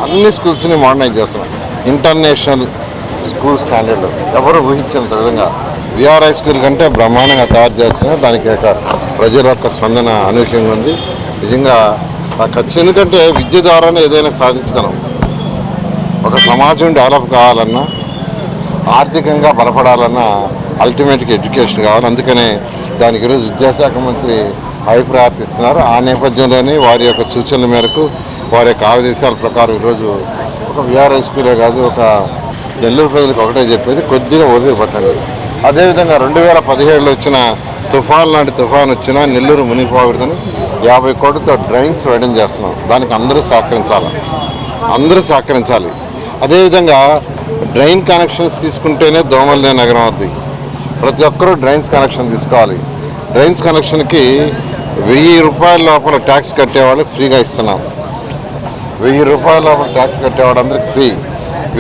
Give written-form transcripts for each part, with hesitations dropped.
అన్ని స్కూల్స్ని మోడర్నైజ్ చేస్తున్నాం. ఇంటర్నేషనల్ స్కూల్ స్టాండర్డ్ ఎవరు ఊహించినంత విధంగా విఆర్ హై స్కూల్ కంటే బ్రహ్మాండంగా తయారు చేస్తున్నారు. దానికి ప్రజల యొక్క స్పందన అనూహ్యంగా ఉంది. నిజంగా ఎందుకంటే విద్య ద్వారానే ఏదైనా సాధించగలం. ఒక సమాజం డెవలప్ కావాలన్నా, ఆర్థికంగా బలపడాలన్నా అల్టిమేట్గా ఎడ్యుకేషన్ కావాలి. అందుకనే దానికి ఈరోజు విద్యాశాఖ మంత్రి అభిప్రాయార్థిస్తున్నారు. ఆ నేపథ్యంలోనే వారి యొక్క సూచనల మేరకు, వారి యొక్క ఆదేశాల ప్రకారం ఈరోజు ఒక విఆర్ హై స్కూలే కాదు, ఒక నెల్లూరు ప్రజలకు ఒకటే చెప్పేది, కొద్దిగా ఓపిక పట్టండి. అదేవిధంగా 2017లో వచ్చిన తుఫాన్ లాంటి తుఫాన్ వచ్చినా నెల్లూరు మునిగిపోకూడదని 50 కోట్లతో డ్రైన్స్ వేయడం చేస్తున్నాం. దానికి అందరూ సహకరించాలి. అదేవిధంగా డ్రైన్ కనెక్షన్స్ తీసుకుంటేనే దోమలు లేని నగరం అవుద్ది. ప్రతి ఒక్కరూ డ్రైన్స్ కనెక్షన్ తీసుకోవాలి. డ్రైన్స్ కనెక్షన్కి 1000 రూపాయల లోపల ట్యాక్స్ కట్టేవాళ్ళకి ఫ్రీగా ఇస్తున్నాం. 1000 రూపాయల లోపల ట్యాక్స్ కట్టేవాళ్ళందరికీ ఫ్రీ.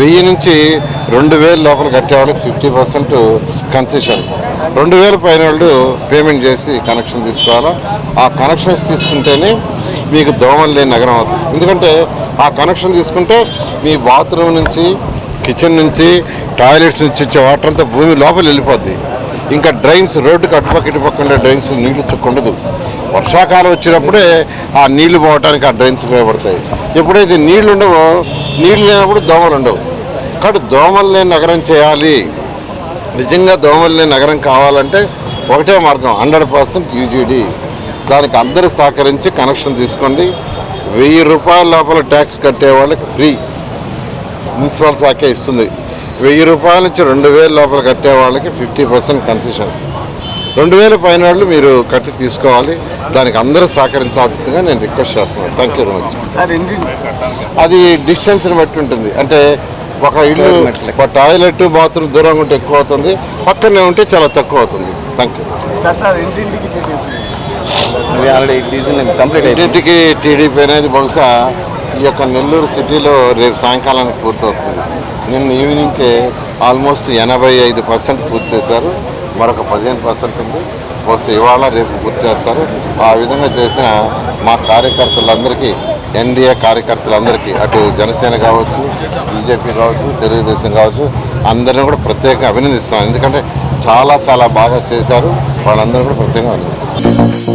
1000 నుంచి 2000 లోపల కట్టేవాళ్ళకి 50% కన్సెషన్. 2000 పైన వాళ్ళు పేమెంట్ చేసి కనెక్షన్ తీసుకోవాలా. ఆ కనెక్షన్స్ తీసుకుంటేనే మీకు దోమలు లేని నగరం అవుతుంది. ఎందుకంటే ఆ కనెక్షన్ తీసుకుంటే మీ బాత్రూమ్ నుంచి, కిచెన్ నుంచి, టాయిలెట్స్ నుంచి వచ్చే వాటర్ అంతా భూమి లోపల వెళ్ళిపోద్ది. ఇంకా డ్రైన్స్, రోడ్డుకి అటుపక్క ఉండే డ్రైన్స్ నీళ్లు చుక్కుండదు. వర్షాకాలం వచ్చినప్పుడే ఆ నీళ్లు పోవడానికి ఆ డ్రైన్స్ ఉపయోగపడతాయి. ఎప్పుడైతే నీళ్లు ఉండవో, నీళ్లు లేనప్పుడు దోమలు ఉండవు. కాబట్టి దోమలు లేని నగరం చేయాలి. నిజంగా దోమలు లేని నగరం కావాలంటే ఒకటే మార్గం, 100% యూజీడీ. దానికి అందరూ సహకరించి కనెక్షన్ తీసుకోండి. 1000 రూపాయల లోపల ట్యాక్స్ కట్టే వాళ్ళకి ఫ్రీ, మున్సిపల్ శాఖే ఇస్తుంది. 1000 రూపాయల నుంచి 2000 లోపల కట్టే వాళ్ళకి 50% కన్సెషన్. 2000 పైన వాళ్ళు మీరు కట్టి తీసుకోవాలి. దానికి అందరూ సహకరించాల్సిందిగా నేను రిక్వెస్ట్ చేస్తున్నాను. Thank you very much. అది డిస్టెన్స్ని బట్టి ఉంటుంది. అంటే ఒక ఇల్లు, ఒక టాయిలెట్, బాత్రూమ్ దూరంగా ఉంటే ఎక్కువ అవుతుంది, పక్కనే ఉంటే చాలా తక్కువ అవుతుంది. Thank you. ఇంటింటికి టీడీపీ అనేది బహుశా ఈ యొక్క నెల్లూరు సిటీలో రేపు సాయంకాలానికి పూర్తవుతుంది. నిన్న ఈవినింగ్కే ఆల్మోస్ట్ 85% పూర్తి చేశారు. మరొక 15% ఉంది. బహుశా ఇవాళ రేపు పూర్తి చేస్తారు. ఆ విధంగా చేసిన మా కార్యకర్తలందరికీ, ఎన్డీఏ కార్యకర్తలందరికీ, అటు జనసేన కావచ్చు, బీజేపీ కావచ్చు, తెలుగుదేశం కావచ్చు, అందరినీ కూడా ప్రత్యేకంగా అభినందిస్తాం. ఎందుకంటే చాలా బాగా చేశారు. వాళ్ళందరూ కూడా ప్రత్యేకంగా అభినందిస్తాం.